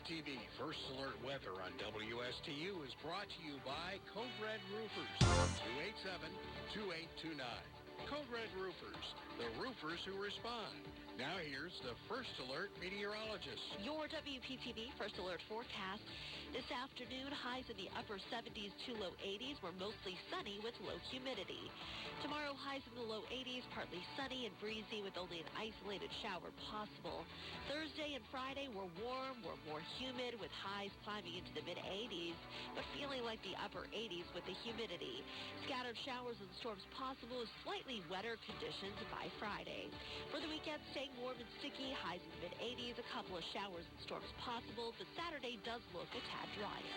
WPTV First Alert Weather on WSTU is brought to you by Code Red Roofers, 287-2829. Code Red Roofers, the roofers who respond. Now here's the First Alert meteorologist. Your WPTV First Alert forecast. This afternoon, highs in the upper 70s to low 80s were mostly sunny with low humidity. Tomorrow, highs in the low 80s, partly sunny and breezy with only an isolated shower possible. Thursday and Friday were warm, were more humid with highs climbing into the mid-80s, but feeling like the upper 80s with the humidity. Scattered showers and storms possible with slightly wetter conditions by Friday. For the weekend, staying warm and sticky, highs in the mid-80s, a couple of showers and storms possible, but Saturday does look a tad drier.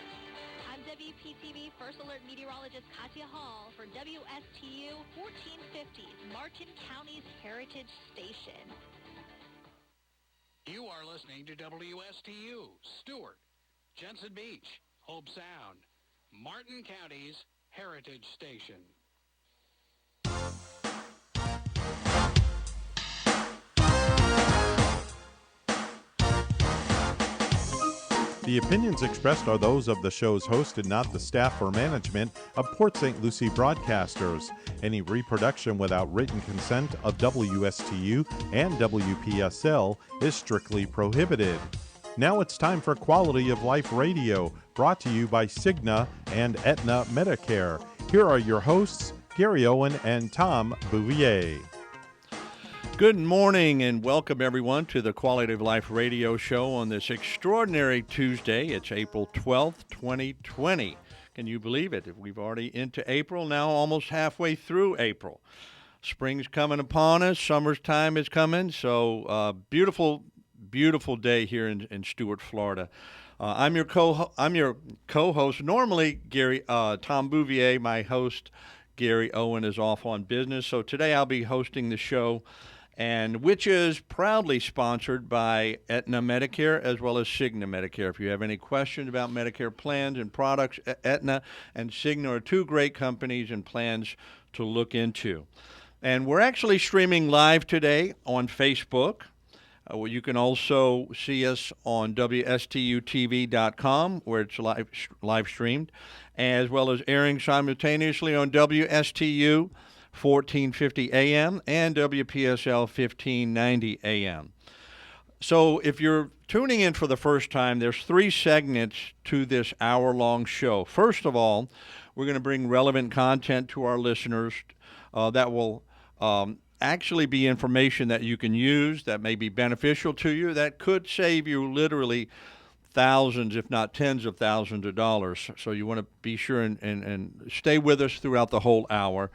I'm WPTV First Alert meteorologist Katya Hall for WSTU 1450, Martin County's Heritage Station. You are listening to WSTU, Stewart, Jensen Beach, Hope Sound, Martin County's Heritage Station. The opinions expressed are those of the show's host and not the staff or management of Port St. Lucie broadcasters. Any reproduction without written consent of WSTU and WPSL is strictly prohibited. Now it's time for Quality of Life Radio, brought to you by Cigna and Aetna Medicare. Here are your hosts, Gary Owen and Tom Bouvier. Good morning and welcome everyone to the Quality of Life radio show on this extraordinary Tuesday. It's April 12th, 2020. Can you believe it? We've already into April, now almost halfway through April. Spring's coming upon us, summer's time is coming, so beautiful day here in Stuart, Florida. I'm your co-host, normally Tom Bouvier, my host. Gary Owen is off on business, so today I'll be hosting the show, and which is proudly sponsored by Aetna Medicare as well as Cigna Medicare. If you have any questions about Medicare plans and products, Aetna and Cigna are two great companies and plans to look into. And we're actually streaming live today on Facebook. You can also see us on WSTUTV.com, where it's live streamed, as well as airing simultaneously on WSTU 1450 AM and WPSL 1590 AM. So if you're tuning in for the first time, there's three segments to this hour-long show. First of all, we're going to bring relevant content to our listeners that will actually be information that you can use, that may be beneficial to you, that could save you literally thousands, if not tens of thousands of dollars. So you want to be sure and stay with us throughout the whole hour.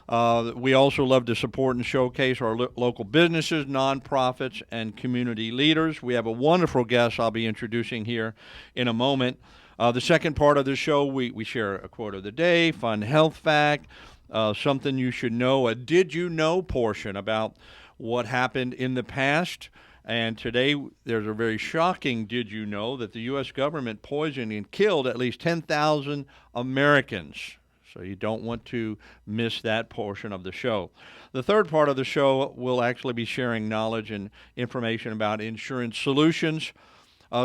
We also love to support and showcase our local businesses, nonprofits, and community leaders. We have a wonderful guest I'll be introducing here in a moment. The second part of the show, we share a quote of the day, fun health fact, something you should know, a did you know portion about what happened in the past. And today there's a very shocking did you know that the U.S. government poisoned and killed at least 10,000 Americans. So you don't want to miss that portion of the show. The third part of the show will actually be sharing knowledge and information about insurance solutions,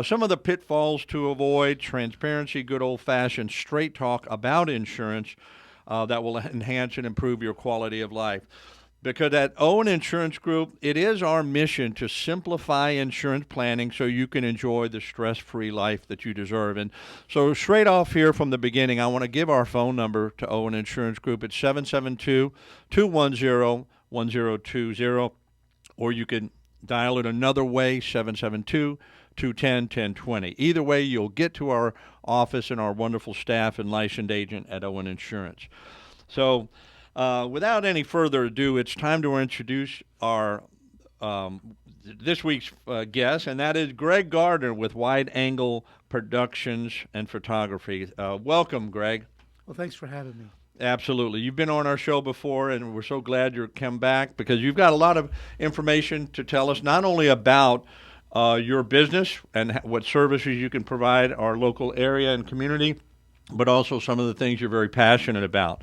some of the pitfalls to avoid, transparency, good old-fashioned straight talk about insurance that will enhance and improve your quality of life. Because at Owen Insurance Group, it is our mission to simplify insurance planning so you can enjoy the stress-free life that you deserve. And so straight off here from the beginning, I want to give our phone number to Owen Insurance Group. It's 772-210-1020, or you can dial it another way, 772-210-1020. Either way, you'll get to our office and our wonderful staff and licensed agent at Owen Insurance. So without any further ado, it's time to introduce our this week's guest, and that is Greg Gardner with Wide Angle Productions and Photography. Welcome, Greg. Well, thanks for having me. Absolutely. You've been on our show before, and we're so glad you come back because you've got a lot of information to tell us, not only about your business and what services you can provide our local area and community, but also some of the things you're very passionate about.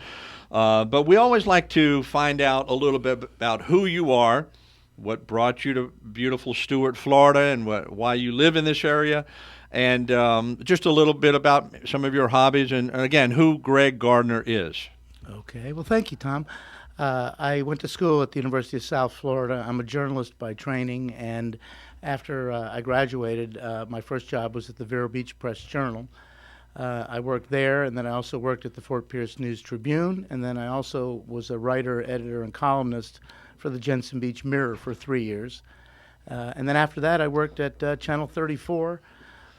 But we always like to find out a little bit about who you are, what brought you to beautiful Stuart, Florida, and why you live in this area, And just a little bit about some of your hobbies and again, who Greg Gardner is. Okay. Well, thank you, Tom. I went to school at the University of South Florida. I'm a journalist by training, and after I graduated, my first job was at the Vero Beach Press Journal. I worked there, and then I also worked at the Fort Pierce News Tribune, and then I also was a writer, editor, and columnist for the Jensen Beach Mirror for 3 years. And then after that, I worked at Channel 34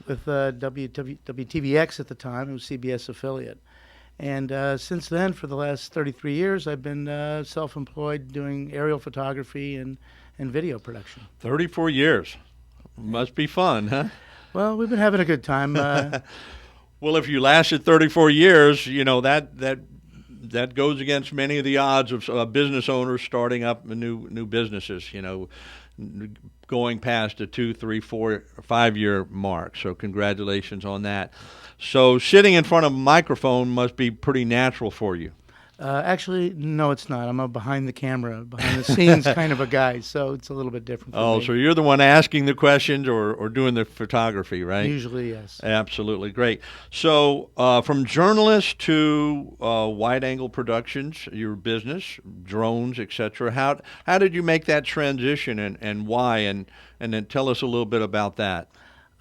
with WTVX at the time. It was CBS affiliate. And since then, for the last 33 years, I've been self-employed doing aerial photography and video production. 34 years. Must be fun, huh? Well, we've been having a good time. Well, if you lasted 34 years, you know, that goes against many of the odds of business owners starting up new businesses, you know, going past a 2, 3, 4, 5 year mark. So congratulations on that. So sitting in front of a microphone must be pretty natural for you. Actually, no, it's not. I'm a behind the scenes kind of a guy, so it's a little bit different for me. Oh, so you're the one asking the questions or doing the photography, right? Usually, yes. Absolutely. Great. So from journalist to wide-angle productions, your business, drones, etc. How did you make that transition and why? And then tell us a little bit about that.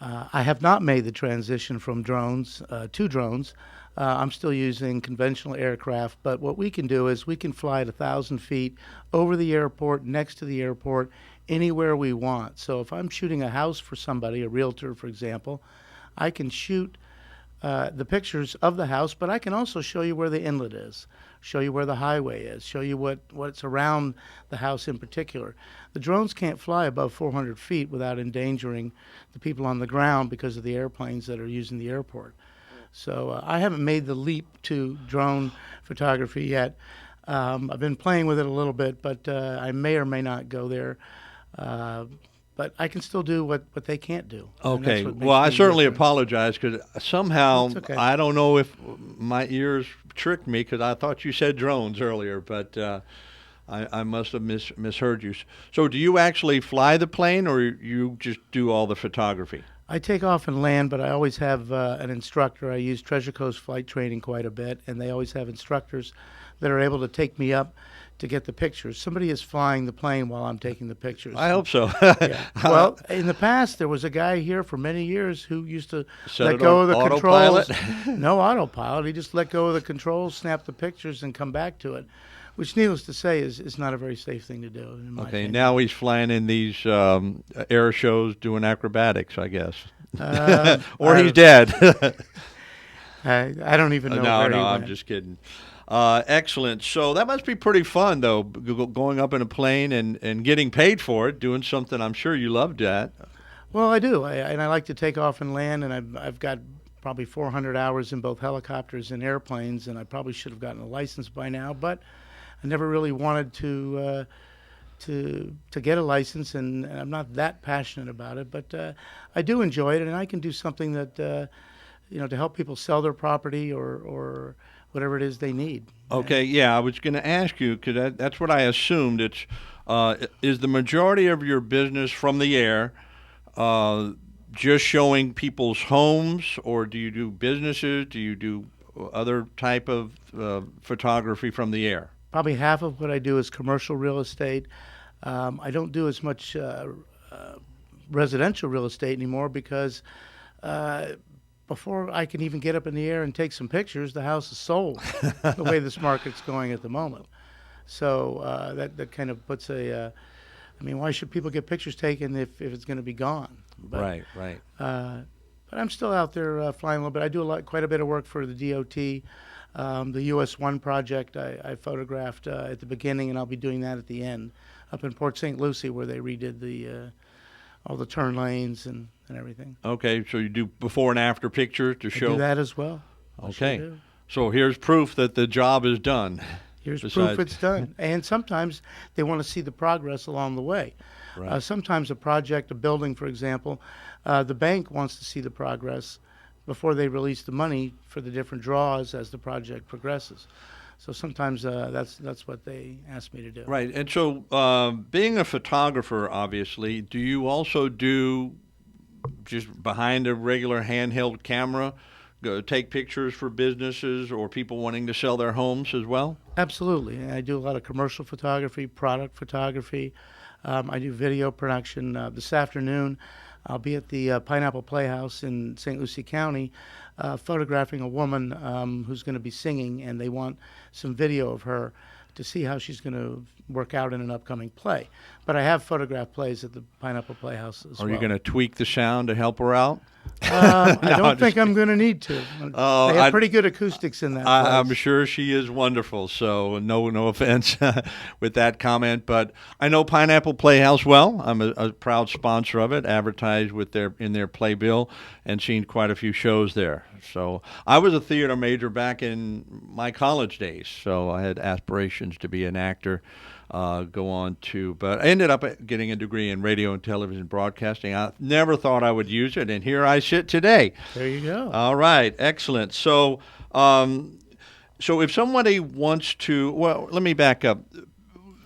I have not made the transition from drones to drones. I'm still using conventional aircraft, but what we can do is we can fly at 1,000 feet over the airport, next to the airport, anywhere we want. So if I'm shooting a house for somebody, a realtor, for example, I can shoot the pictures of the house, but I can also show you where the inlet is, show you where the highway is, show you what's around the house in particular. The drones can't fly above 400 feet without endangering the people on the ground because of the airplanes that are using the airport. So I haven't made the leap to drone photography yet. I've been playing with it a little bit, but I may or may not go there. But I can still do what they can't do. Okay. Well, I certainly apologize because somehow okay. I don't know if my ears tricked me because I thought you said drones earlier, but I must have misheard you. So do you actually fly the plane or you just do all the photography? I take off and land, but I always have an instructor. I use Treasure Coast flight training quite a bit, and they always have instructors that are able to take me up to get the pictures. Somebody is flying the plane while I'm taking the pictures. I hope so. Yeah. Well, in the past, there was a guy here for many years who used to let go of the controls. No autopilot. He just let go of the controls, snap the pictures, and come back to it, which, needless to say, is not a very safe thing to do. In my opinion. Now he's flying in these air shows doing acrobatics, I guess. Or he's dead. I don't even know. No, I'm just kidding. Excellent. So that must be pretty fun, though, going up in a plane and getting paid for it, doing something I'm sure you loved at. Well, I do, and I like to take off and land, and I've got probably 400 hours in both helicopters and airplanes, and I probably should have gotten a license by now, but I never really wanted to get a license, and I'm not that passionate about it, but I do enjoy it, and I can do something that to help people sell their property or whatever it is they need. Okay, yeah, I was going to ask you because that's what I assumed. It's is the majority of your business from the air just showing people's homes, or do you do businesses? Do you do other type of photography from the air? Probably half of what I do is commercial real estate. I don't do as much residential real estate anymore because before I can even get up in the air and take some pictures, the house is sold, the way this market's going at the moment. So that kind of puts why should people get pictures taken if it's going to be gone? But, Right. But I'm still out there flying a little bit. I do quite a bit of work for the DOT. The US 1 project I photographed at the beginning, and I'll be doing that at the end, up in Port St. Lucie, where they redid all the turn lanes and everything. Okay, so you do before and after pictures to show. I do that as well. Okay, sure so here's proof that the job is done. Here's proof it's done. And sometimes they want to see the progress along the way. Right. Sometimes a project, a building, for example, the bank wants to see the progress before they release the money for the different draws as the project progresses. So sometimes that's what they ask me to do. Right, and so being a photographer, obviously, do you also do just behind a regular handheld camera, go take pictures for businesses or people wanting to sell their homes as well? Absolutely. I do a lot of commercial photography, product photography. I do video production. This afternoon, I'll be at the Pineapple Playhouse in St. Lucie County photographing a woman who's going to be singing, and they want some video of her to see how she's going to work out in an upcoming play. But I have photographed plays at the Pineapple Playhouse as well. Are you going to tweak the sound to help her out? I don't think I'm going to need to. Oh, They have pretty good acoustics in that place. I'm sure she is wonderful, so no offense with that comment. But I know Pineapple Playhouse well. I'm a proud sponsor of it, advertised in their playbill, and seen quite a few shows there. So I was a theater major back in my college days, so I had aspirations to be an actor. But I ended up getting a degree in radio and television broadcasting. I never thought I would use it, and here I sit today. There you go. All right, excellent. So, so if somebody wants to, well, let me back up.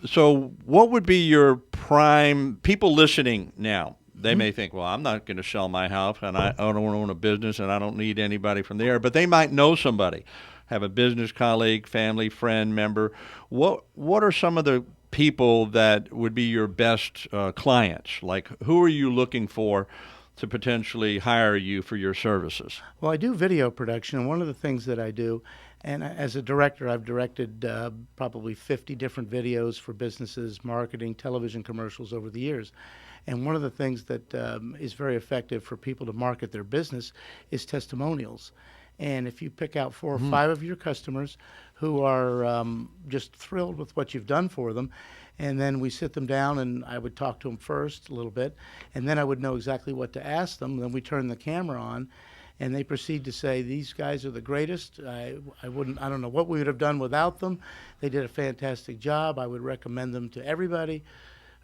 So, what would be your prime people listening now? They may think, well, I'm not going to sell my house, and I don't own a business, and I don't need anybody from there. But they might know somebody, have a business colleague, family, friend, member. What are some of the people that would be your best clients? Like, who are you looking for to potentially hire you for your services? Well, I do video production, and one of the things that I do, and as a director, I've directed probably 50 different videos for businesses, marketing, television commercials over the years. And one of the things that is very effective for people to market their business is testimonials. And if you pick out 4 or 5 of your customers who are just thrilled with what you've done for them, and then we sit them down and I would talk to them first a little bit, and then I would know exactly what to ask them. Then we turn the camera on, and they proceed to say, these guys are the greatest. I don't know what we would have done without them. They did a fantastic job. I would recommend them to everybody,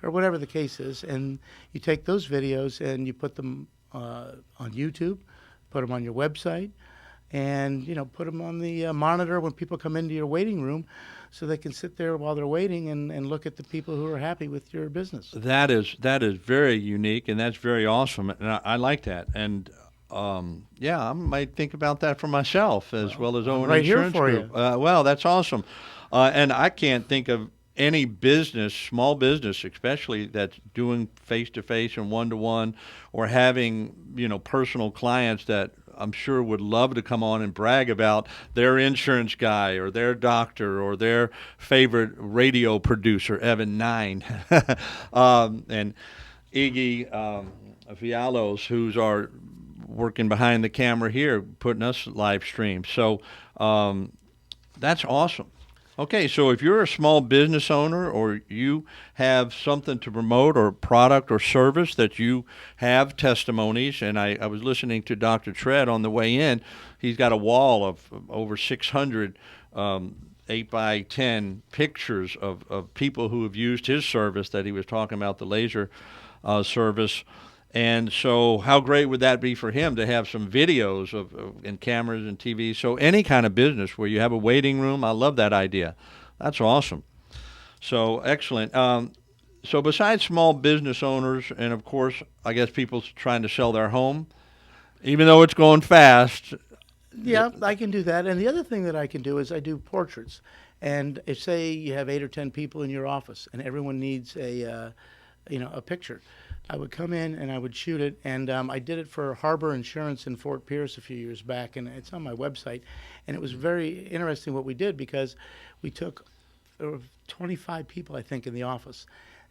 or whatever the case is. And you take those videos and you put them on YouTube, put them on your website, and put them on the monitor when people come into your waiting room, so they can sit there while they're waiting and look at the people who are happy with your business. That is very unique, and that's very awesome, and I like that. And I might think about that for myself as well as Owen right Insurance here for Group. you. Well, that's awesome, and I can't think of any business, small business especially, that's doing face-to-face and one-to-one, or having personal clients that I'm sure would love to come on and brag about their insurance guy or their doctor or their favorite radio producer, Evan Nine, and Iggy Vialos, who's working behind the camera here, putting us live stream. So that's awesome. Okay, so if you're a small business owner or you have something to promote or product or service that you have testimonies, and I was listening to Dr. Tread on the way in, he's got a wall of over 600 8 by 10 pictures of people who have used his service that he was talking about, the laser service. And so how great would that be for him to have some videos and cameras and TV? So any kind of business where you have a waiting room, I love that idea. That's awesome. So excellent. So besides small business owners and, of course, I guess people trying to sell their home, even though it's going fast. Yeah, I can do that. And the other thing that I can do is I do portraits. And if, say, you have 8 or 10 people in your office and everyone needs a picture, I would come in and I would shoot it, and I did it for Harbor Insurance in Fort Pierce a few years back, and it's on my website. And it was very interesting what we did, because we took 25 people, I think, in the office,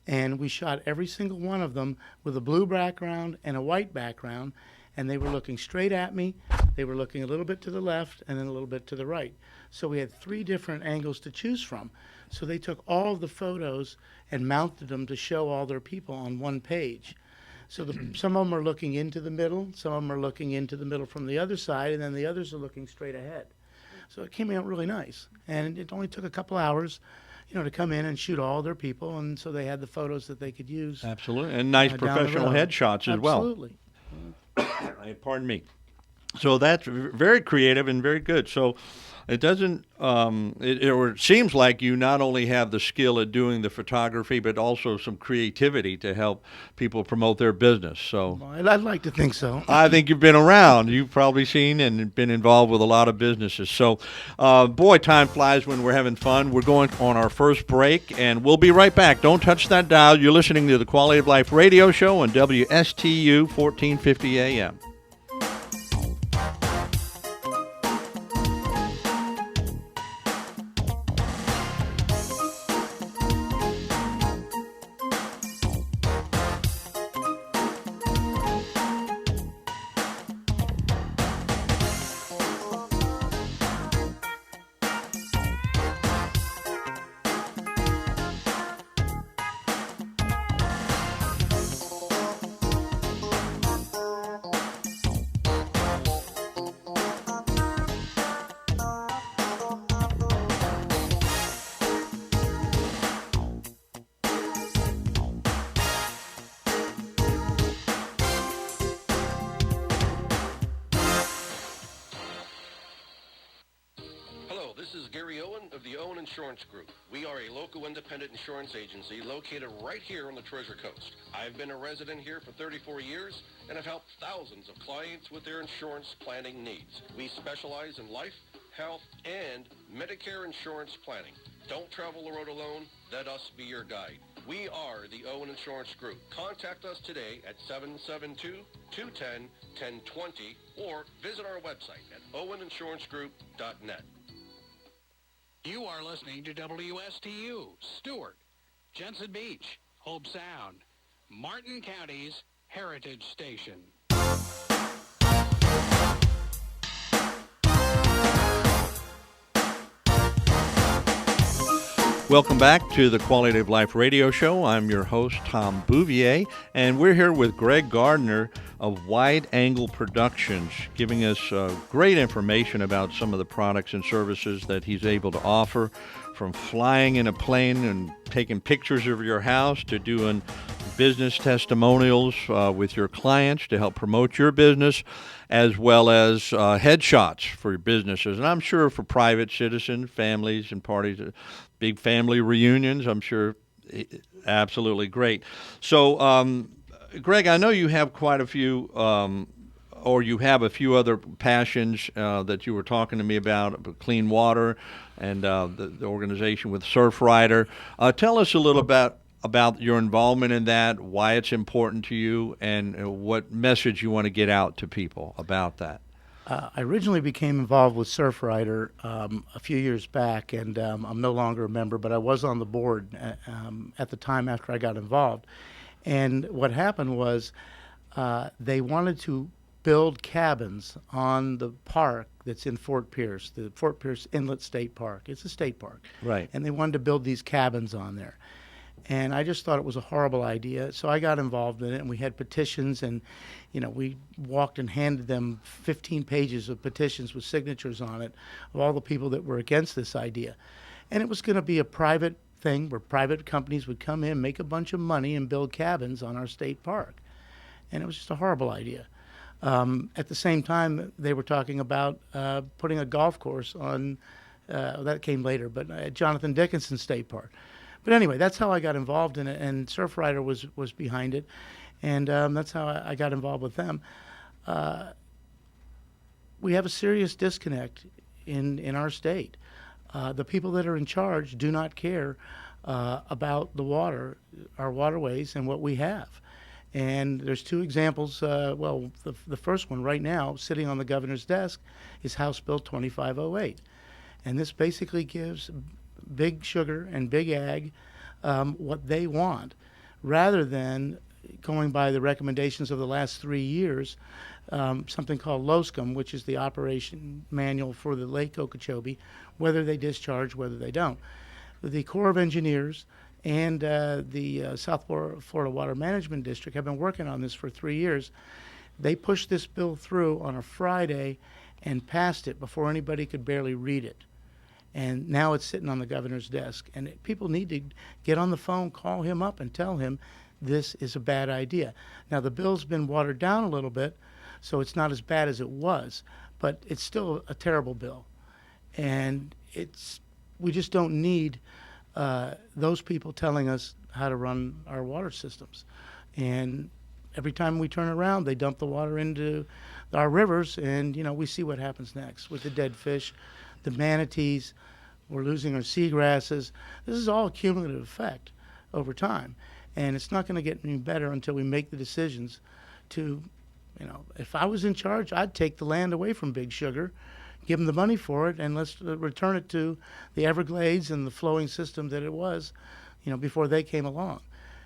and we shot every single one of them with a blue background and a white background, and they were looking straight at me. They were looking a little bit to the left and then a little bit to the right. So we had 3 different angles to choose from. So they took all of the photos and mounted them to show all their people on one page. So some of them are looking into the middle, some of them are looking into the middle from the other side, and then the others are looking straight ahead. So it came out really nice. And it only took a couple hours, to come in and shoot all their people, and so they had the photos that they could use. Absolutely. And nice professional headshots as well. Absolutely. Pardon me. So that's very creative and very good. So It doesn't. It seems like you not only have the skill at doing the photography, but also some creativity to help people promote their business. So I'd like to think so. I think you've been around. You've probably seen and been involved with a lot of businesses. So, boy, time flies when we're having fun. We're going on our first break, and we'll be right back. Don't touch that dial. You're listening to the Quality of Life radio show on WSTU 1450 AM. This is Gary Owen of the Owen Insurance Group. We are a local independent insurance agency located right here on the Treasure Coast. I've been a resident here for 34 years and have helped thousands of clients with their insurance planning needs. We specialize in life, health, and Medicare insurance planning. Don't travel the road alone. Let us be your guide. We are the Owen Insurance Group. Contact us today at 772-210-1020 or visit our website at oweninsurancegroup.net. You are listening to WSTU, Stewart, Jensen Beach, Hope Sound, Martin County's Heritage Station. Welcome back to the Quality of Life radio show. I'm your host, Tom Bouvier, and we're here with Greg Gardner of Wide Angle Productions, giving us great information about some of the products and services that he's able to offer, from flying in a plane and taking pictures of your house to doing business testimonials with your clients to help promote your business, as well as headshots for your businesses. And I'm sure for private citizens, families, and parties, big family reunions, I'm sure absolutely great. So, Greg, I know you have quite a few, or you have a few other passions that you were talking to me about clean water and the organization with Surfrider. Tell us a little about your involvement in that, why it's important to you, and what message you want to get out to people about that. I originally became involved with Surfrider a few years back, and I'm no longer a member, but I was on the board at the time after I got involved. And what happened was they wanted to build cabins on the park that's in Fort Pierce, the Fort Pierce Inlet State Park. It's a state park. Right. And they wanted to build these cabins on there. And I just thought it was a horrible idea, so I got involved in it, and we had petitions, and we walked and handed them 15 pages of petitions with signatures on it of all the people that were against this idea. And it was going to be a private thing where private companies would come in, make a bunch of money, and build cabins on our state park. And it was just a horrible idea. At the same time, they were talking about putting a golf course on, that came later, but at Jonathan Dickinson State Park. But anyway, that's how I got involved in it, and Surfrider was behind it, and that's how I got involved with them. We have a serious disconnect in our state. The people that are in charge do not care about the water, our waterways, and what we have. And there's two examples. The first one right now, sitting on the governor's desk, is House Bill 2508. And this basically gives Big Sugar and Big Ag what they want, rather than going by the recommendations of the last 3 years, something called LOSCM, which is the operation manual for the Lake Okeechobee, whether they discharge, whether they don't. The Corps of Engineers and the South Florida Water Management District have been working on this for 3 years. They pushed this bill through on a Friday and passed it before anybody could barely read it. And now it's sitting on the governor's desk. And people need to get on the phone, call him up, and tell him this is a bad idea. Now, the bill's been watered down a little bit, so it's not as bad as it was, but it's still a terrible bill. And we just don't need those people telling us how to run our water systems. And every time we turn around, they dump the water into our rivers, and we see what happens next with the dead fish, the manatees. We're losing our seagrasses. This is all a cumulative effect over time, and it's not going to get any better until we make the decisions to, if I was in charge, I'd take the land away from Big Sugar, give them the money for it, and let's return it to the Everglades and the flowing system that it was, before they came along.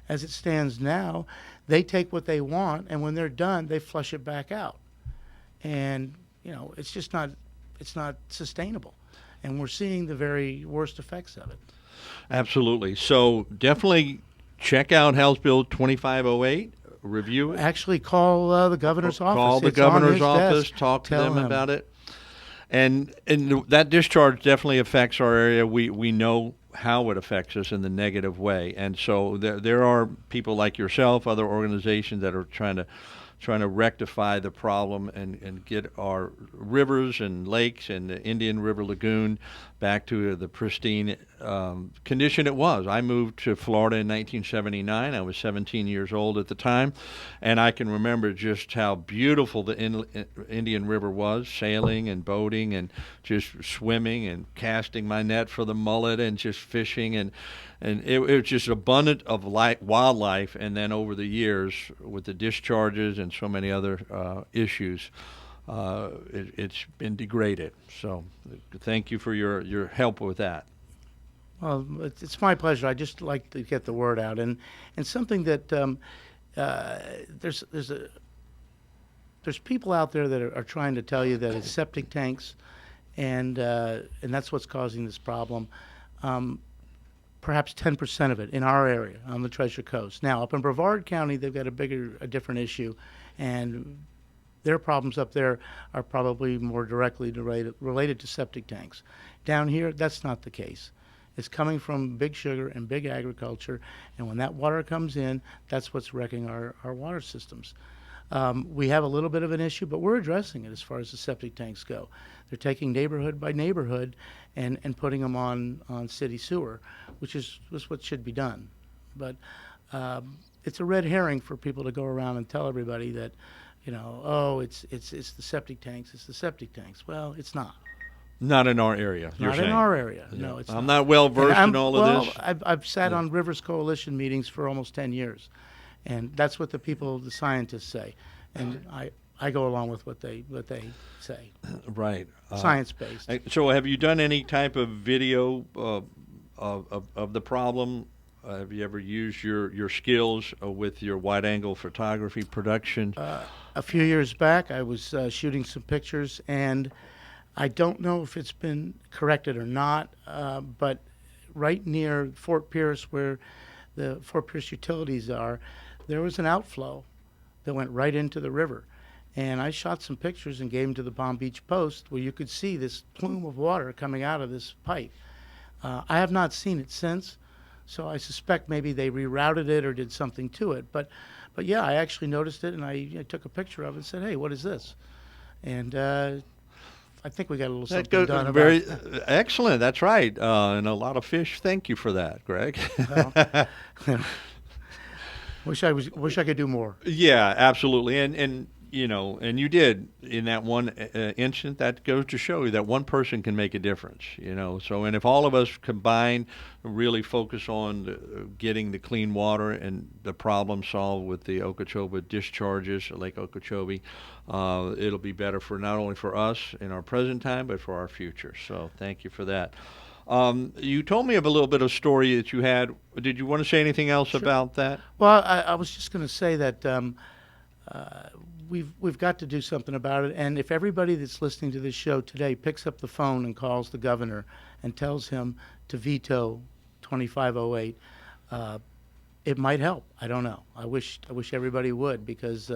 As it stands now, they take what they want, and when they're done, they flush it back out. And, it's just it's not sustainable. And we're seeing the very worst effects of it. Absolutely. So definitely check out House Bill 2508, review it. Actually, call the governor's office. Call the governor's office, talk to them about it. And that discharge definitely affects our area. We know how it affects us in the negative way. And so there are people like yourself, other organizations that are trying to rectify the problem and get our rivers and lakes and the Indian River Lagoon back to the pristine condition it was. I moved to Florida in 1979. I was 17 years old at the time, and I can remember just how beautiful the Indian River was, sailing and boating and just swimming and casting my net for the mullet and just fishing, and it was just abundant of wildlife. And then over the years, with the discharges and so many other issues, it's been degraded. So thank you for your help with that. Well, it's my pleasure. I just like to get the word out, and something that there's people out there that are trying to tell you that it's septic tanks, and that's what's causing this problem. Perhaps 10% of it in our area on the Treasure Coast. Now, up in Brevard County, they've got a different issue, and their problems up there are probably more directly related to septic tanks. Down here, that's not the case. It's coming from Big Sugar and big agriculture, and when that water comes in, that's what's wrecking our water systems. We have a little bit of an issue, but we're addressing it as far as the septic tanks go. They're taking neighborhood by neighborhood and putting them on city sewer, which is what should be done. But it's a red herring for people to go around and tell everybody that, it's the septic tanks, it's the septic tanks. Well, it's not. Not in our area. Not in our area. Yeah. No, it's I'm not well versed in all of this. I've sat on Rivers Coalition meetings for almost 10 years, and that's what the scientists say, and I go along with what they say. Right. Science based. So, have you done any type of video of the problem? Have you ever used your skills with your wide angle photography production? A few years back, I was shooting some pictures, and I don't know if it's been corrected or not, but right near Fort Pierce, where the Fort Pierce utilities are, there was an outflow that went right into the river. And I shot some pictures and gave them to the Palm Beach Post, where you could see this plume of water coming out of this pipe. I have not seen it since, so I suspect maybe they rerouted it or did something to it. But yeah, I actually noticed it, and I took a picture of it and said, "Hey, what is this?" And I think we got a little something done about it. Very excellent. That's right. And a lot of fish. Thank you for that, Greg. Well, wish I could do more. Yeah, absolutely. And you did in that one instant. That goes to show you that one person can make a difference. So, and if all of us combine, really focus on getting the clean water and the problem solved with the Okeechobee discharges, Lake Okeechobee, it'll be better for not only for us in our present time, but for our future. So, thank you for that. You told me of a little bit of story that you had. Did you want to say anything else about that? Well, I was just going to say that we've got to do something about it. And if everybody that's listening to this show today picks up the phone and calls the governor and tells him to veto 2508, it might help. I don't know. I wish everybody would, because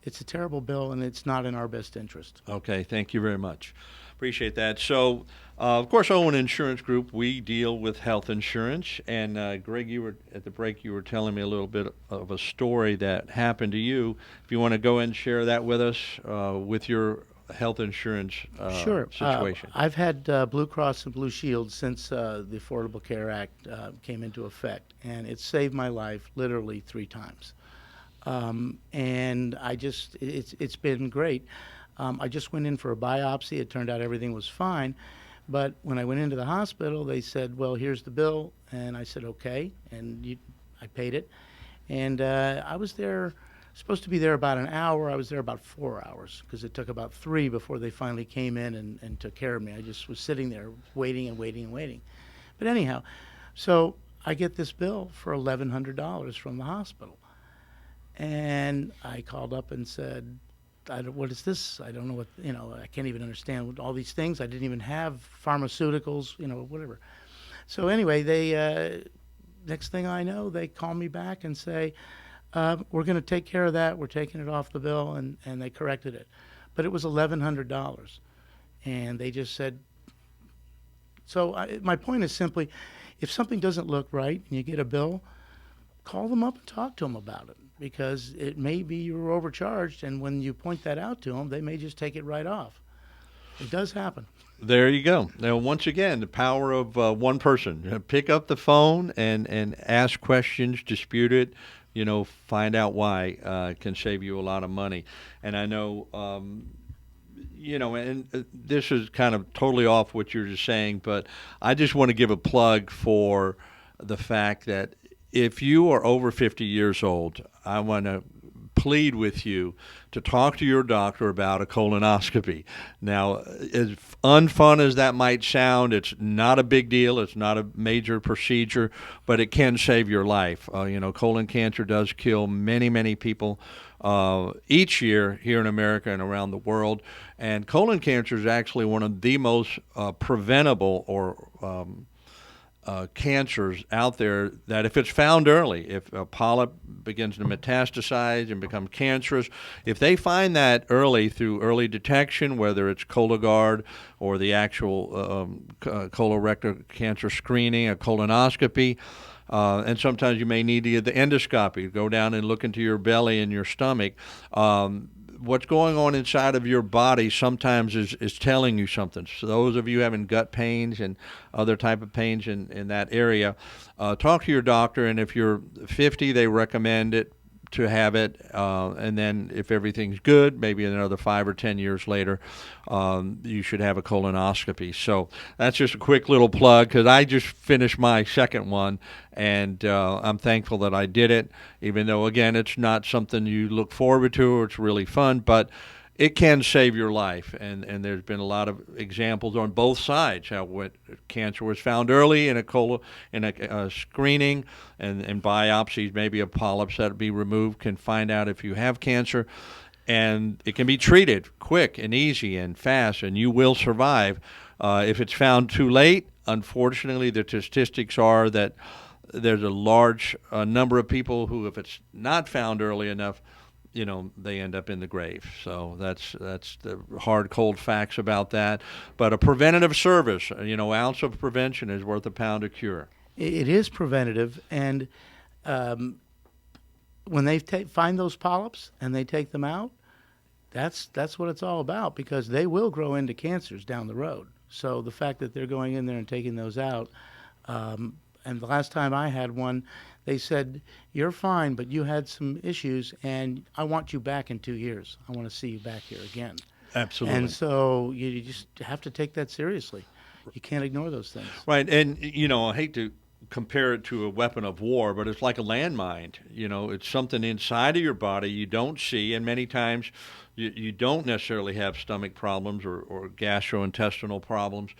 it's a terrible bill and it's not in our best interest. Okay, thank you very much. Appreciate that. So, of course, Owen Insurance Group, we deal with health insurance. And Greg, you were at the break. You were telling me a little bit of a story that happened to you. If you want to go and share that with us, with your health insurance Sure. situation? I've had Blue Cross and Blue Shield since the Affordable Care Act came into effect, and it saved my life literally 3 times. And it's been great. I just went in for a biopsy. It turned out everything was fine. But when I went into the hospital, they said, well, here's the bill. And I said, okay. And I paid it. And I was supposed to be there about an hour. I was there about 4 hours because it took about 3 before they finally came in and took care of me. I just was sitting there waiting and waiting and waiting. But anyhow, so I get this bill for $1,100 from the hospital. And I called up and said, what is this? I don't know what, I can't even understand all these things. I didn't even have pharmaceuticals, whatever. So anyway, they, next thing I know, they call me back and say, we're going to take care of that. We're taking it off the bill, and they corrected it. But it was $1,100. And they just said, my point is simply, if something doesn't look right and you get a bill, call them up and talk to them about it. Because it may be you were overcharged, and when you point that out to them, they may just take it right off. It does happen. There you go. Now, once again, the power of one person. Pick up the phone and ask questions, dispute it, find out why. Can save you a lot of money. And I know, and this is kind of totally off what you're just saying, but I just want to give a plug for the fact that if you are over 50 years old, I want to plead with you to talk to your doctor about a colonoscopy. Now, as unfun as that might sound, it's not a big deal. It's not a major procedure, but it can save your life. Colon cancer does kill many, many people each year here in America and around the world. And colon cancer is actually one of the most preventable or cancers out there that if it's found early, if a polyp begins to metastasize and become cancerous, if they find that early through early detection, whether it's Cologuard or the actual colorectal cancer screening, a colonoscopy, and sometimes you may need to get the endoscopy, go down and look into your belly and your stomach. What's going on inside of your body sometimes is telling you something. So those of you having gut pains and other type of pains in that area, talk to your doctor. And if you're 50, they recommend it to have it. And then if everything's good, maybe another 5 or 10 years later, you should have a colonoscopy. So that's just a quick little plug because I just finished my second one, and I'm thankful that I did it, even though, again, it's not something you look forward to or it's really fun, but it can save your life, and there's been a lot of examples on both sides how cancer was found early in a screening, and biopsies, maybe a polyps that be removed can find out if you have cancer, and it can be treated quick and easy and fast, and you will survive. If it's found too late, unfortunately, the statistics are that there's a large number of people who, if it's not found early enough, they end up in the grave. So that's the hard, cold facts about that. But a preventative service, ounce of prevention is worth a pound of cure. It is preventative, and when they find those polyps and they take them out, that's what it's all about, because they will grow into cancers down the road. So the fact that they're going in there and taking those out, and the last time I had one, they said, you're fine, but you had some issues, and I want you back in 2 years. I want to see you back here again. Absolutely. And so you just have to take that seriously. You can't ignore those things. Right, and, I hate to compare it to a weapon of war, but it's like a landmine. It's something inside of your body you don't see, and many times you don't necessarily have stomach problems or gastrointestinal problems.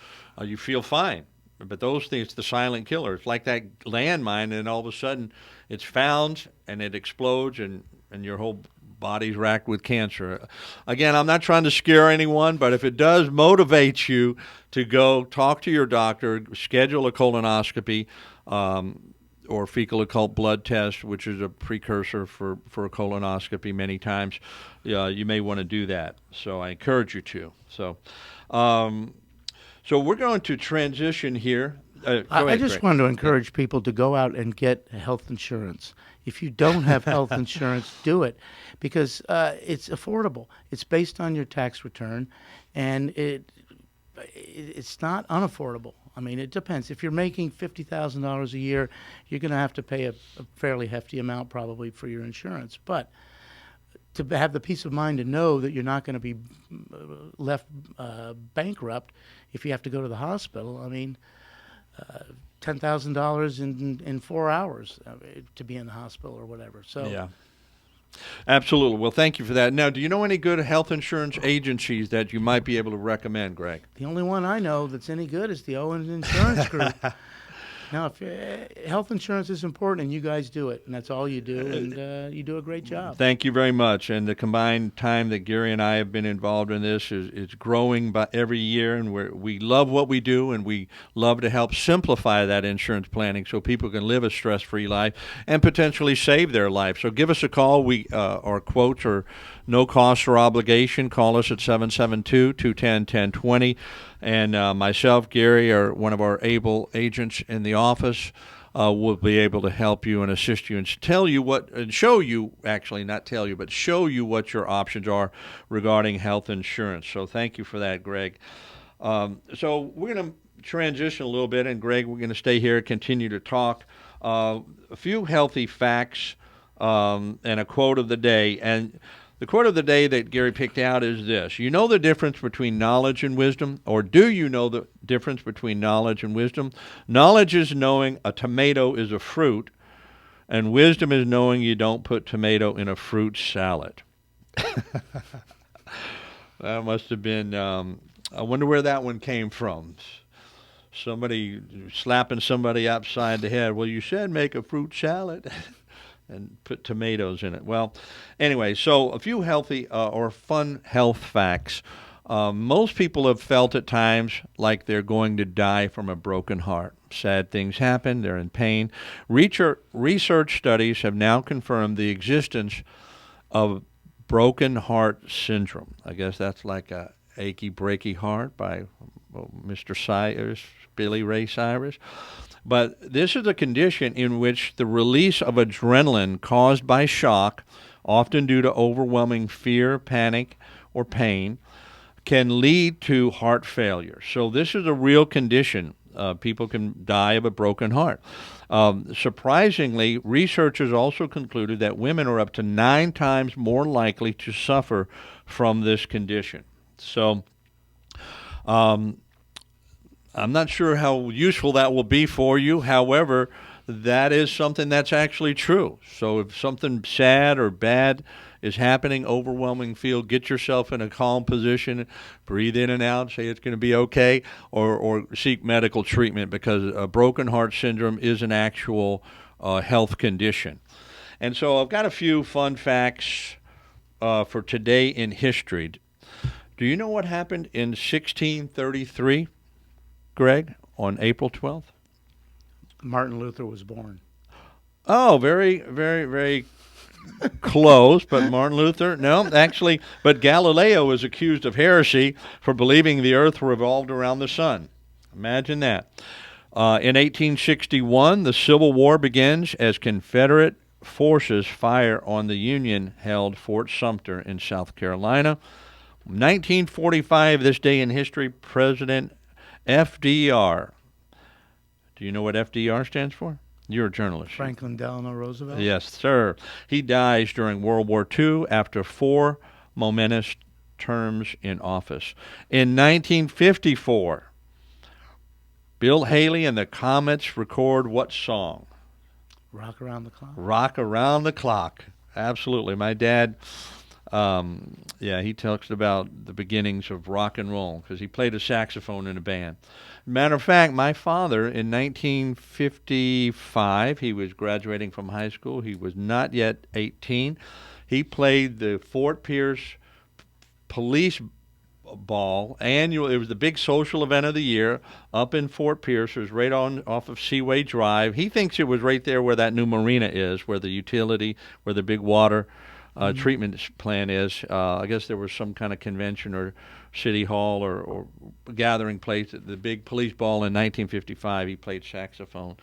You feel fine. But those things, the silent killer. It's like that landmine, and all of a sudden it's found and it explodes, and your whole body's racked with cancer. Again, I'm not trying to scare anyone, but if it does motivate you to go talk to your doctor, schedule a colonoscopy or fecal occult blood test, which is a precursor for a colonoscopy many times, you may want to do that. So I encourage you to. So we're going to transition here I just wanted to encourage people to go out and get health insurance. If you don't have health insurance, do it, because it's affordable. It's based on your tax return, and it's not unaffordable. I mean, it depends. If you're making $50,000 a year, you're going to have to pay a fairly hefty amount probably for your insurance. But to have the peace of mind to know that you're not going to be left bankrupt if you have to go to the hospital, I mean, $10,000 in 4 hours to be in the hospital or whatever. So yeah. Absolutely. Well, thank you for that. Now, do you know any good health insurance agencies that you might be able to recommend, Greg? The only one I know that's any good is the Owen Insurance Group. Now, if health insurance is important, and you guys do it, and that's all you do, and you do a great job. Thank you very much. And the combined time that Gary and I have been involved in this is growing by every year, and we love what we do, and we love to help simplify that insurance planning so people can live a stress-free life and potentially save their life. So give us a call. Our quotes are no cost or obligation. Call us at 772-210-1020. And myself, Gary, or one of our able agents in the office will be able to help you and assist you and show you what your options are regarding health insurance. So thank you for that, Greg. So we're going to transition a little bit, and Greg, we're going to stay here, continue to talk. A few healthy facts and a quote of the day. And the quote of the day that Gary picked out is this: you know the difference between knowledge and wisdom? Or do you know the difference between knowledge and wisdom? Knowledge is knowing a tomato is a fruit, and wisdom is knowing you don't put tomato in a fruit salad. That must have been, I wonder where that one came from. Somebody slapping somebody upside the head. Well, you said make a fruit salad. And put tomatoes in it. Well, anyway, so a few healthy or fun health facts. Most people have felt at times like they're going to die from a broken heart. Sad things happen. They're in pain. Research studies have now confirmed the existence of broken heart syndrome. I guess that's like a achy, breaky heart by Mr. Cyrus, Billy Ray Cyrus. But this is a condition in which the release of adrenaline caused by shock, often due to overwhelming fear, panic, or pain, can lead to heart failure. So this is a real condition. People can die of a broken heart. Surprisingly, researchers also concluded that women are up to 9 times more likely to suffer from this condition. So I'm not sure how useful that will be for you. However, that is something that's actually true. So if something sad or bad is happening, overwhelming feel, get yourself in a calm position, breathe in and out, say it's going to be okay, or seek medical treatment, because a broken heart syndrome is an actual health condition. And so I've got a few fun facts for today in history. Do you know what happened in 1633? Greg, on April 12th? Martin Luther was born. Oh, very, very, very close, but Martin Luther, no, actually, but Galileo was accused of heresy for believing the earth revolved around the sun. Imagine that. In 1861, the Civil War begins as Confederate forces fire on the Union-held Fort Sumter in South Carolina. 1945, this day in history, President FDR. Do you know what FDR stands for? You're a journalist. Franklin Delano Roosevelt? Yes, sir. He dies during World War II after 4 momentous terms in office. In 1954, Bill Haley and the Comets record what song? Rock Around the Clock. Rock Around the Clock. Absolutely. My dad... he talks about the beginnings of rock and roll because he played a saxophone in a band. Matter of fact, my father in 1955, he was graduating from high school. He was not yet 18. He played the Fort Pierce Police Ball annual. It was the big social event of the year up in Fort Pierce. It was right off of Seaway Drive. He thinks it was right there where that new marina is, where the utility, where the big water treatment plan is. I guess there was some kind of convention or city hall or gathering place at the big police ball in 1955. He played saxophone.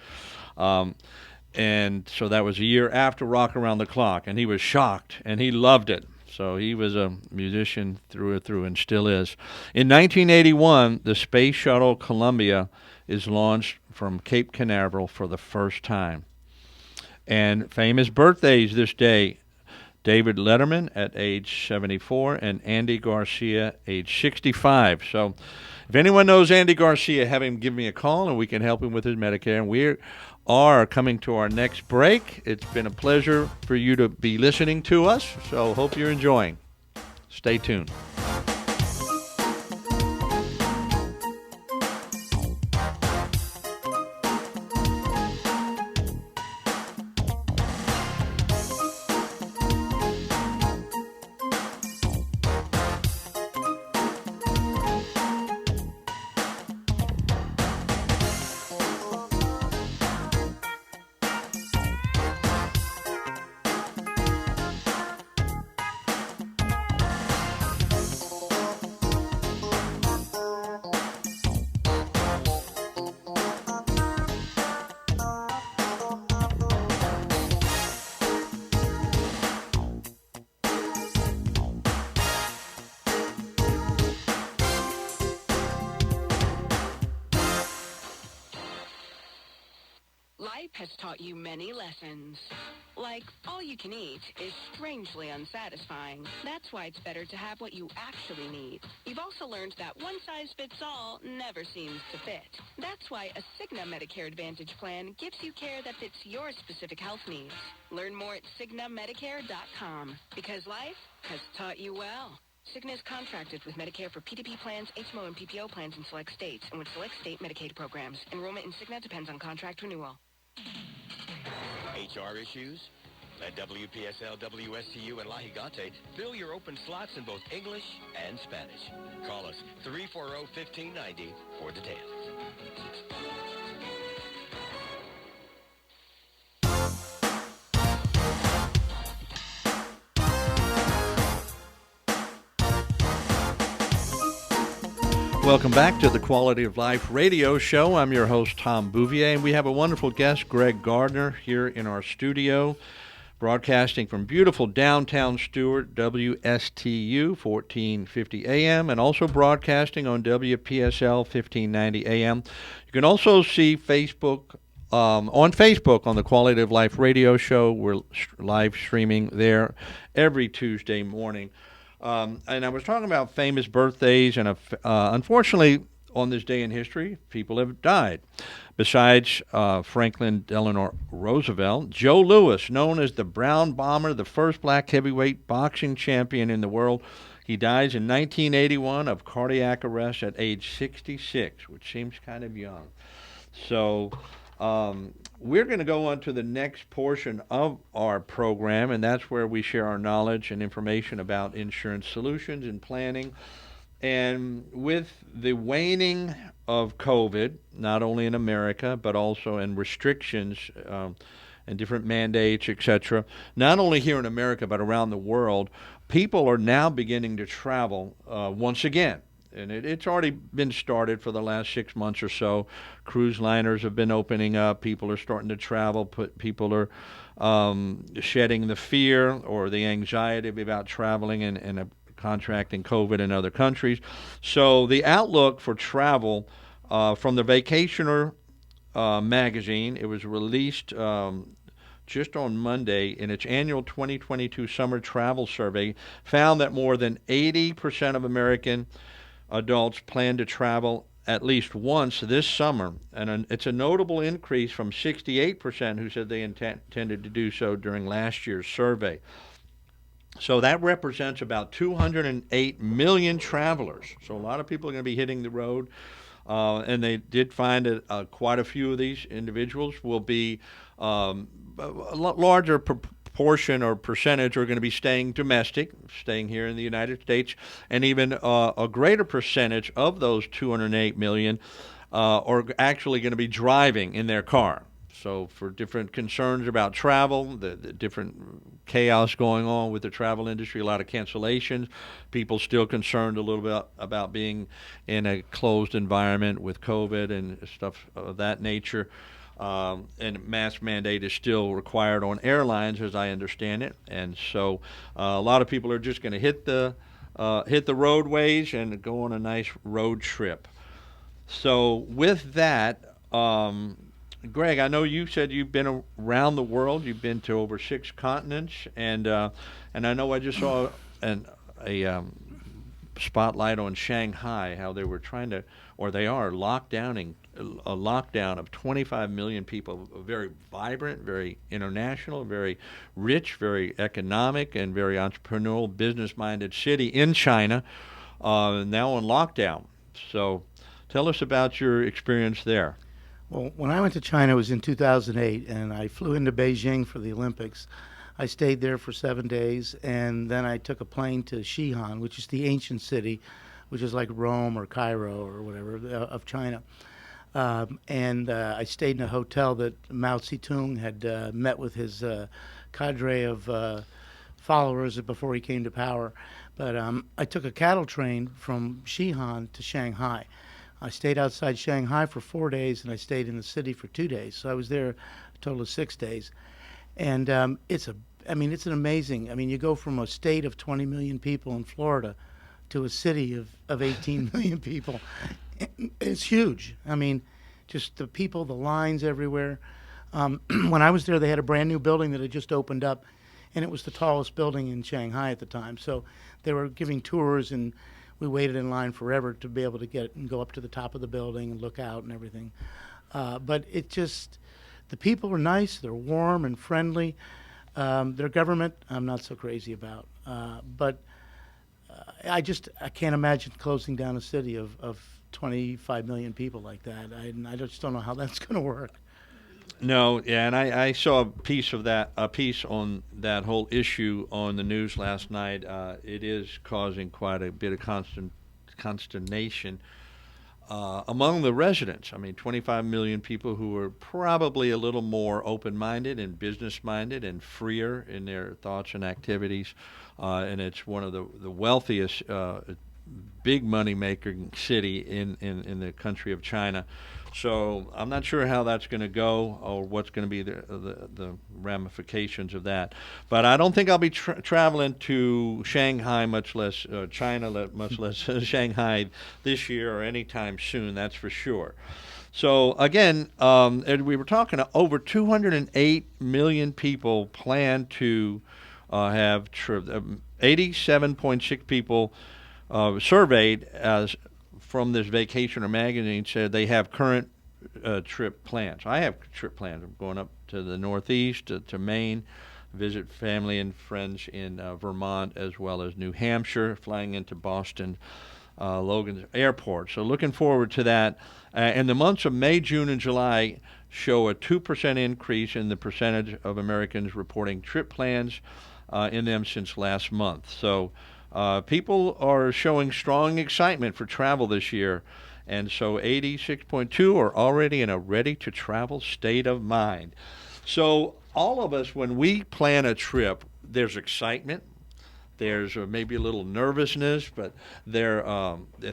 And so that was a year after Rock Around the Clock, and he was shocked, and he loved it. So he was a musician through and through and still is. In 1981, the Space Shuttle Columbia is launched from Cape Canaveral for the first time. And famous birthdays this day: David Letterman at age 74 and Andy Garcia, age 65. So if anyone knows Andy Garcia, have him give me a call and we can help him with his Medicare. And we are coming to our next break. It's been a pleasure for you to be listening to us, so hope you're enjoying. Stay tuned. Life has taught you many lessons. Like, all you can eat is strangely unsatisfying. That's why it's better to have what you actually need. You've also learned that one size fits all never seems to fit. That's why a Cigna Medicare Advantage plan gives you care that fits your specific health needs. Learn more at CignaMedicare.com, because life has taught you well. Cigna is contracted with Medicare for PDP plans, HMO, and PPO plans in select states, and with select state Medicaid programs. Enrollment in Cigna depends on contract renewal. HR issues? At WPSL, WSTU, and La Gigante, fill your open slots in both English and Spanish. Call us 340-1590 for details. Welcome back to the Quality of Life radio show. I'm your host, Tom Bouvier, and we have a wonderful guest, Greg Gardner, here in our studio, broadcasting from beautiful downtown Stuart, WSTU, 1450 AM, and also broadcasting on WPSL, 1590 AM. You can also see Facebook on Facebook on the Quality of Life radio show. We're live streaming there every Tuesday morning. And I was talking about famous birthdays, and unfortunately, on this day in history, people have died. Besides Franklin Delano Roosevelt, Joe Louis, known as the Brown Bomber, the first black heavyweight boxing champion in the world, he dies in 1981 of cardiac arrest at age 66, which seems kind of young. So we're going to go on to the next portion of our program, and that's where we share our knowledge and information about insurance solutions and planning. And with the waning of COVID, not only in America, but also in restrictions and different mandates, etc., not only here in America, but around the world, people are now beginning to travel once again. And it's already been started for the last 6 months or so. Cruise liners have been opening up. People are starting to travel. People are shedding the fear or the anxiety about traveling and contracting COVID in other countries. So the outlook for travel from the Vacationer magazine, it was released just on Monday in its annual 2022 summer travel survey, found that more than 80% of American adults plan to travel at least once this summer, and it's a notable increase from 68% who said they intended to do so during last year's survey. So that represents about 208 million travelers. So a lot of people are going to be hitting the road, and they did find that quite a few of these individuals will be a larger proportion or percentage are going to be staying domestic, staying here in the United States, and even a greater percentage of those 208 million are actually going to be driving in their car. So for different concerns about travel, the different chaos going on with the travel industry, a lot of cancellations, people still concerned a little bit about being in a closed environment with COVID and stuff of that nature. And mask mandate is still required on airlines, as I understand it. And so a lot of people are just going to hit the roadways and go on a nice road trip. So with that, Greg, I know you said you've been around the world. You've been to over 6 continents, and I know I just saw a spotlight on Shanghai, how they were trying to, or they are lockdowning a lockdown of 25 million people. A very vibrant, very international, very rich, very economic, and very entrepreneurial, business-minded city in China, now on lockdown. So, tell us about your experience there. Well, when I went to China, it was in 2008, and I flew into Beijing for the Olympics. I stayed there for 7 days, and then I took a plane to Xi'an, which is the ancient city, which is like Rome or Cairo or whatever of China. And I stayed in a hotel that Mao Zedong had met with his cadre of followers before he came to power. But I took a cattle train from Xi'an to Shanghai. I stayed outside Shanghai for 4 days, and I stayed in the city for 2 days. So I was there a total of 6 days. And it's an amazing, you go from a state of 20 million people in Florida to a city of 18 million people. It's huge. Just the people, the lines everywhere. When I was there, they had a brand new building that had just opened up, and it was the tallest building in Shanghai at the time. So they were giving tours, and we waited in line forever to be able to get and go up to the top of the building and look out and everything. But it just, the people are nice, they're warm and friendly. Their government, I'm not so crazy about. But I can't imagine closing down a city of 25 million people like that. I just don't know how that's going to work. No, yeah, and I saw a piece on that whole issue on the news last night. It is causing quite a bit of consternation among the residents. 25 million people who are probably a little more open-minded and business-minded and freer in their thoughts and activities, and it's one of the wealthiest big money-making city in the country of China. So I'm not sure how that's going to go or what's going to be the ramifications of that. But I don't think I'll be traveling to Shanghai, much less China, much less Shanghai this year or anytime soon, that's for sure. So again, we were talking over 208 million people plan to have 87.6 people surveyed as from this Vacationer magazine said they have current trip plans. I have trip plans. I'm going up to the Northeast, to Maine, visit family and friends in Vermont as well as New Hampshire, flying into Boston Logan's Airport. So looking forward to that. And the months of May, June, and July show a 2% increase in the percentage of Americans reporting trip plans in them since last month. So people are showing strong excitement for travel this year, and so 86.2 are already in a ready-to-travel state of mind. So all of us, when we plan a trip, there's excitement, there's maybe a little nervousness, but they're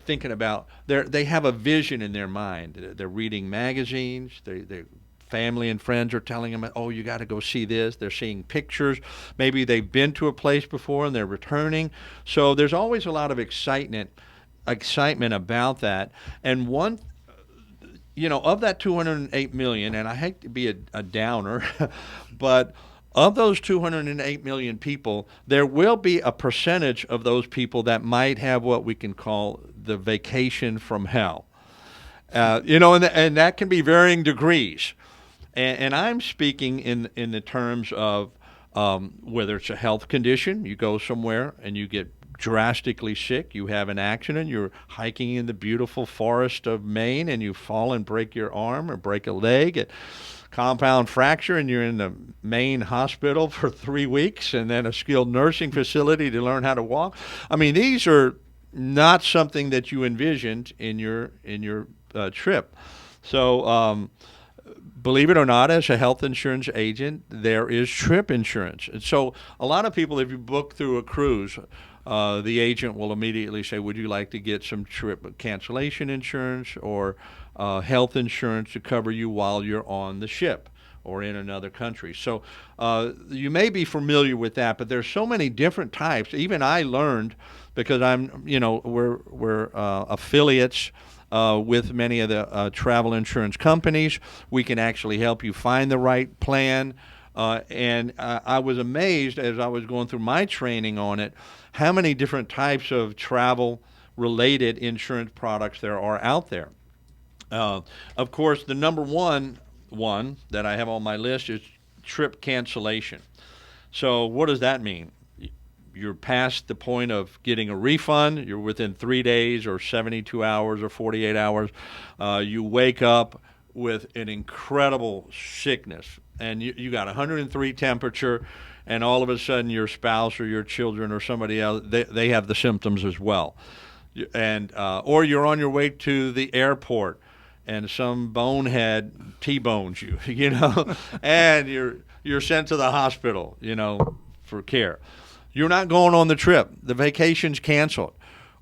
thinking about, they have a vision in their mind. They're reading magazines, they're family and friends are telling them, oh, you got to go see this. They're seeing pictures. Maybe they've been to a place before and they're returning. So there's always a lot of excitement about that. And one, of that 208 million, and I hate to be a downer, but of those 208 million people, there will be a percentage of those people that might have what we can call the vacation from hell. And that can be varying degrees. And I'm speaking in the terms of whether it's a health condition, you go somewhere and you get drastically sick, you have an accident, you're hiking in the beautiful forest of Maine and you fall and break your arm or break a leg, compound fracture, and you're in the Maine hospital for 3 weeks and then a skilled nursing facility to learn how to walk. These are not something that you envisioned in your trip. So believe it or not, as a health insurance agent, there is trip insurance. And so a lot of people, if you book through a cruise, the agent will immediately say, would you like to get some trip cancellation insurance or health insurance to cover you while you're on the ship or in another country? So you may be familiar with that, but there's so many different types. Even I learned, because we're affiliates with many of the travel insurance companies. We can actually help you find the right plan. And I was amazed as I was going through my training on it, how many different types of travel-related insurance products there are out there. Of course, the number one that I have on my list is trip cancellation. So what does that mean? You're past the point of getting a refund. You're within 3 days or 72 hours or 48 hours. You wake up with an incredible sickness, and you got 103 temperature, and all of a sudden your spouse or your children or somebody else, they have the symptoms as well. And or you're on your way to the airport, and some bonehead T-bones you, and you're sent to the hospital, for care. You're not going on the trip. The vacation's canceled.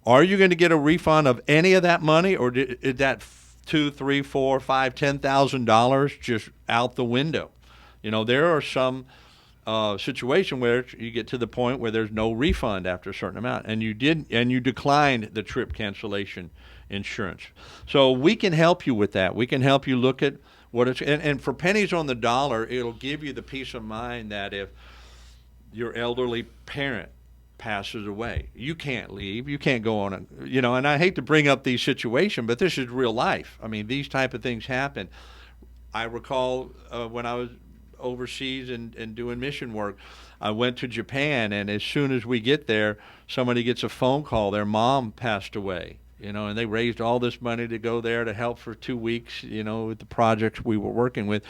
Are you going to get a refund of any of that money, or is that $2,000, $3,000, $4,000, $5,000, $10,000 just out the window? There are some situations where you get to the point where there's no refund after a certain amount, and you declined the trip cancellation insurance. So we can help you with that. We can help you look at what it's and for pennies on the dollar, it'll give you the peace of mind that if your elderly parent passes away, you can't leave, you can't go on and I hate to bring up these situations, but this is real life. I mean, these type of things happen. I recall when I was overseas and doing mission work, I went to Japan, and as soon as we get there, somebody gets a phone call, their mom passed away, and they raised all this money to go there to help for 2 weeks, with the projects we were working with.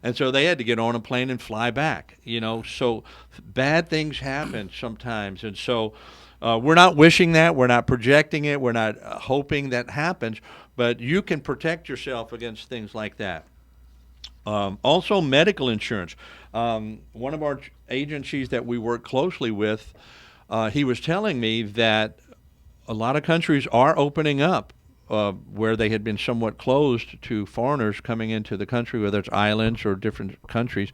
And so they had to get on a plane and fly back, so bad things happen sometimes. And so we're not wishing that, we're not projecting it, we're not hoping that happens, but you can protect yourself against things like that. Also, medical insurance. One of our agencies that we work closely with, he was telling me that a lot of countries are opening up where they had been somewhat closed to foreigners coming into the country, whether it's islands or different countries.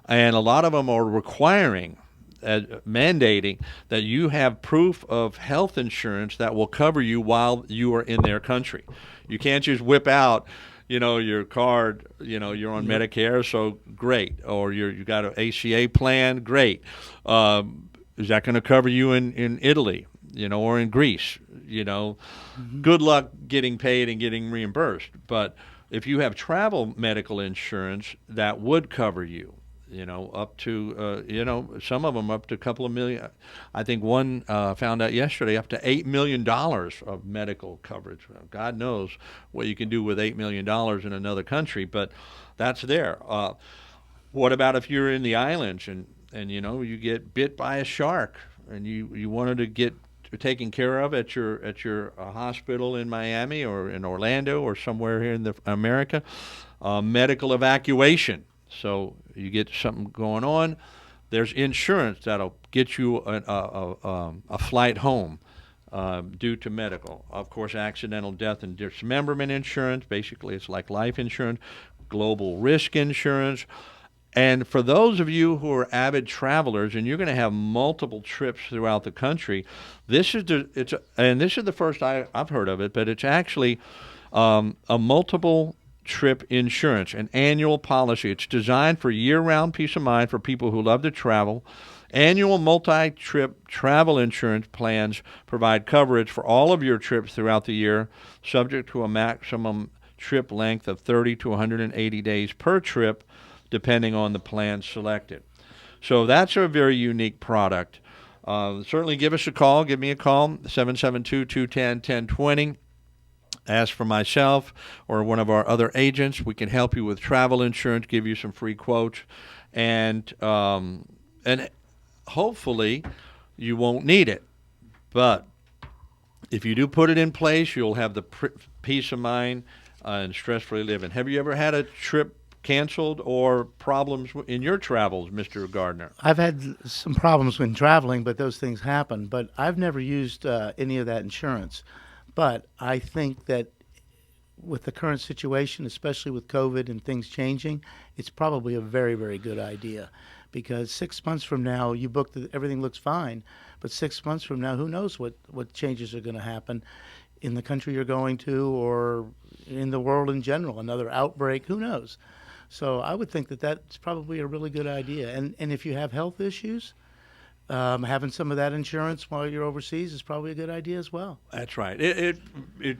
And a lot of them are requiring, mandating that you have proof of health insurance that will cover you while you are in their country. You can't just whip out, your card, you're on Medicare, so great. Or you got an ACA plan, great. Is that going to cover you in Italy, or in Greece? Good luck getting paid and getting reimbursed. But if you have travel medical insurance, that would cover you, up to, some of them up to a couple of million. I think one found out yesterday up to $8 million of medical coverage. God knows what you can do with $8 million in another country, but that's there. What about if you're in the islands and you get bit by a shark and you wanted to get taken care of at your hospital in Miami or in Orlando or somewhere here in America? Medical evacuation. So you get something going on, there's insurance that'll get you a flight home due to medical. Of course, accidental death and dismemberment insurance. Basically, it's like life insurance. Global risk insurance. And for those of you who are avid travelers and you're going to have multiple trips throughout the country, this is the first I've heard of it, but it's actually a multiple trip insurance, an annual policy. It's designed for year-round peace of mind for people who love to travel. Annual multi-trip travel insurance plans provide coverage for all of your trips throughout the year, subject to a maximum trip length of 30 to 180 days per trip, depending on the plan selected. So that's a very unique product. Certainly give us a call. Give me a call, 772-210-1020. Ask for myself or one of our other agents. We can help you with travel insurance, give you some free quotes, and hopefully you won't need it. But if you do put it in place, you'll have the peace of mind and stress-free living. Have you ever had a trip canceled or problems in your travels, Mr. Gardner? I've had some problems when traveling, but those things happen. But I've never used any of that insurance. But I think that with the current situation, especially with COVID and things changing, it's probably a very, very good idea. Because 6 months from now, you book everything looks fine. But 6 months from now, who knows what changes are going to happen in the country you're going to or in the world in general, another outbreak, who knows? So I would think that that's probably a really good idea. And if you have health issues, having some of that insurance while you're overseas is probably a good idea as well. That's right. It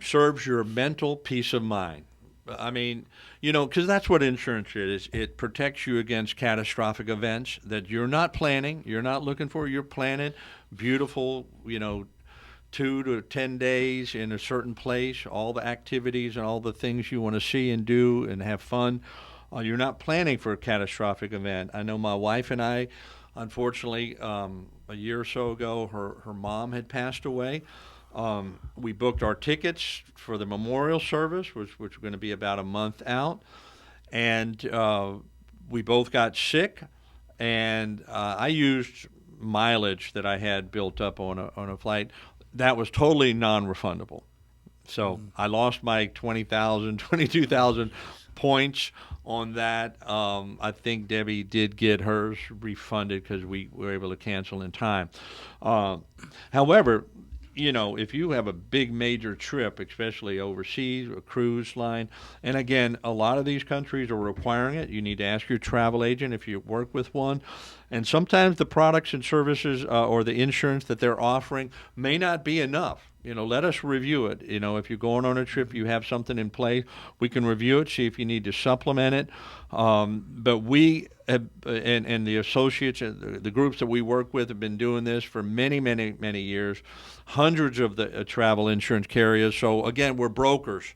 serves your mental peace of mind. I mean, because that's what insurance is. It protects you against catastrophic events that you're not planning, you're not looking for, you're planning beautiful, 2 to 10 days in a certain place, all the activities and all the things you want to see and do and have fun. You're not planning for a catastrophic event. I know my wife and I, unfortunately, a year or so ago, her mom had passed away. We booked our tickets for the memorial service, which was going to be about a month out. And we both got sick, and I used mileage that I had built up on a flight. That was totally non-refundable. So I lost my 20,000, 22,000 points on that. I think Debbie did get hers refunded because we were able to cancel in time. However, if you have a big major trip, especially overseas, a cruise line, and again, a lot of these countries are requiring it. You need to ask your travel agent if you work with one. And sometimes the products and services or the insurance that they're offering may not be enough. Let us review it. If you're going on a trip, you have something in place, we can review it, see if you need to supplement it. But we have, and the associates, the groups that we work with have been doing this for many, many, many years, hundreds of the travel insurance carriers. So, again, we're brokers.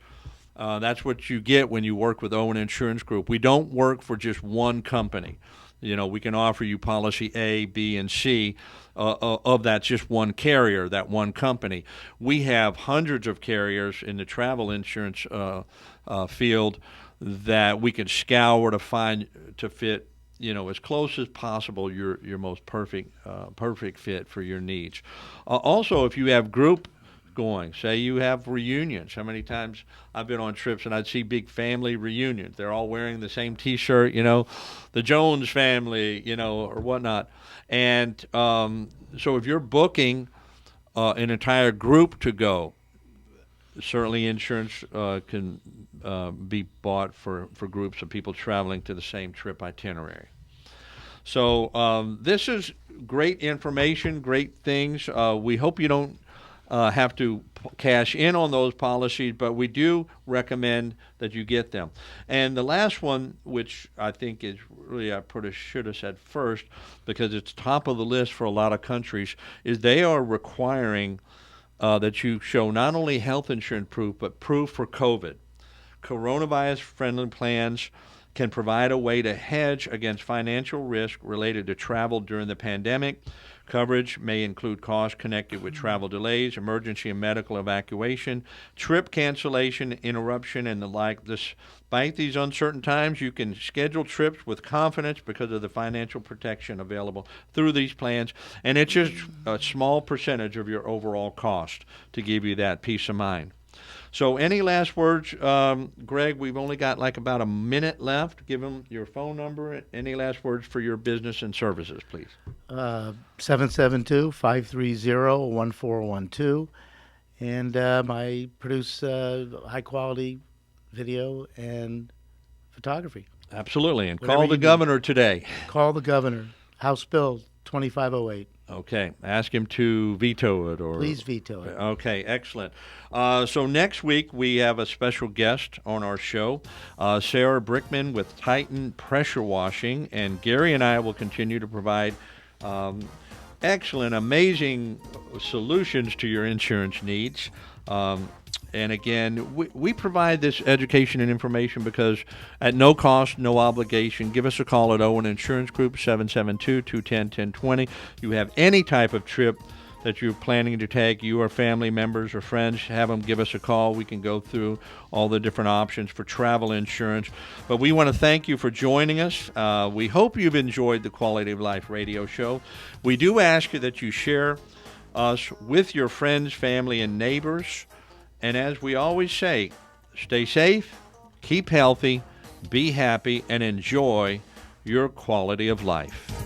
That's what you get when you work with Owen Insurance Group. We don't work for just one company. We can offer you policy A, B, and C of that just one carrier, that one company. We have hundreds of carriers in the travel insurance field that we can scour to fit, as close as possible your most perfect fit for your needs. Also, if you have group going, say you have reunions. How many times I've been on trips and I'd see big family reunions. They're all wearing the same T-shirt, the Jones family, or whatnot. And so if you're booking an entire group to go, certainly insurance can be bought for groups of people traveling to the same trip itinerary. So this is great information, great things. We hope you don't have to cash in on those policies, but we do recommend that you get them. And the last one, which I think is really should have said first, because it's top of the list for a lot of countries, is they are requiring that you show not only health insurance proof, but proof for COVID. Coronavirus-friendly plans can provide a way to hedge against financial risk related to travel during the pandemic. Coverage may include costs connected with travel delays, emergency and medical evacuation, trip cancellation, interruption, and the like. Despite these uncertain times, you can schedule trips with confidence because of the financial protection available through these plans, and it's just a small percentage of your overall cost to give you that peace of mind. So any last words, Greg? We've only got about a minute left. Give them your phone number. Any last words for your business and services, please? 772-530-1412. And I produce high-quality video and photography. Absolutely. And call the governor today. Call the governor. House Bill 2508. Okay. Ask him to veto it. Please veto it. Okay. Excellent. So next week we have a special guest on our show, Sarah Brickman with Titan Pressure Washing. And Gary and I will continue to provide excellent, amazing solutions to your insurance needs. And again, we provide this education and information because at no cost, no obligation. Give us a call at Owen Insurance Group, 772-210-1020. You have any type of trip that you're planning to take, you or family members or friends, have them give us a call. We can go through all the different options for travel insurance. But we want to thank you for joining us. We hope you've enjoyed the Quality of Life radio show. We do ask you that you share us with your friends, family, and neighbors. And as we always say, stay safe, keep healthy, be happy, and enjoy your quality of life.